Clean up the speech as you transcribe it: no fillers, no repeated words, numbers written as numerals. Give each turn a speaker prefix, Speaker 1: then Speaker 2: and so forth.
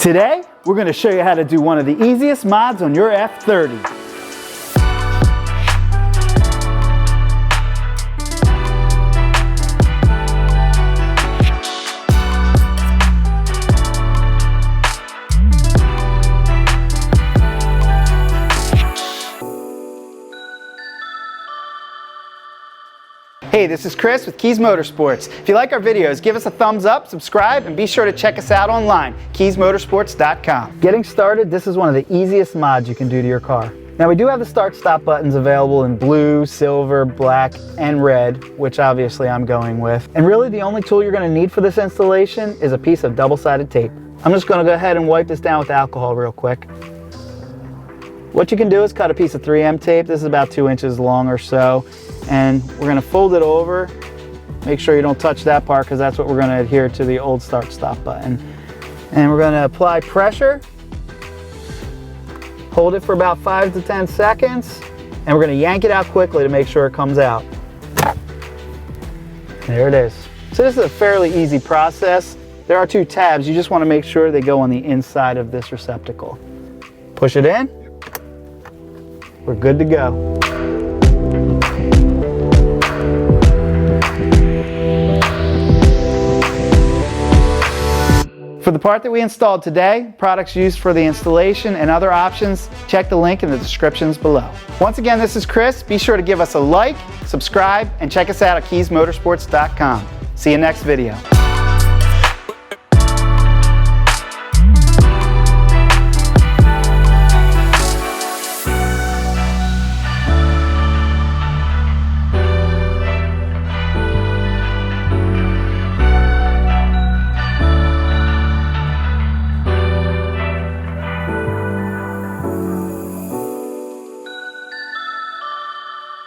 Speaker 1: Today, we're going to show you how to do one of the easiest mods on your F30. Hey, this is Chris with Kies Motorsports. If you like our videos, give us a thumbs up, subscribe, and be sure to check us out online, kiesmotorsports.com. Getting started, this is one of the easiest mods you can do to your car. Now we do have the start-stop buttons available in blue, silver, black, and red, which obviously I'm going with. And really the only tool you're going to need for this installation is a piece of double-sided tape. I'm just going to go ahead and wipe this down with alcohol real quick. What you can do is cut a piece of 3M tape. This is about 2 inches long or so. And we're going to fold it over. Make sure you don't touch that part because that's what we're going to adhere to the old start-stop button. And we're going to apply pressure. Hold it for about 5 to 10 seconds. And we're going to yank it out quickly to make sure it comes out. There it is. So this is a fairly easy process. There are 2 tabs. You just want to make sure they go on the inside of this receptacle. Push it in. We're good to go. For the part that we installed today, products used for the installation, and other options, check the link in the descriptions below. Once again, this is Chris. Be sure to give us a like, subscribe, and check us out at kiesmotorsports.com. See you next video.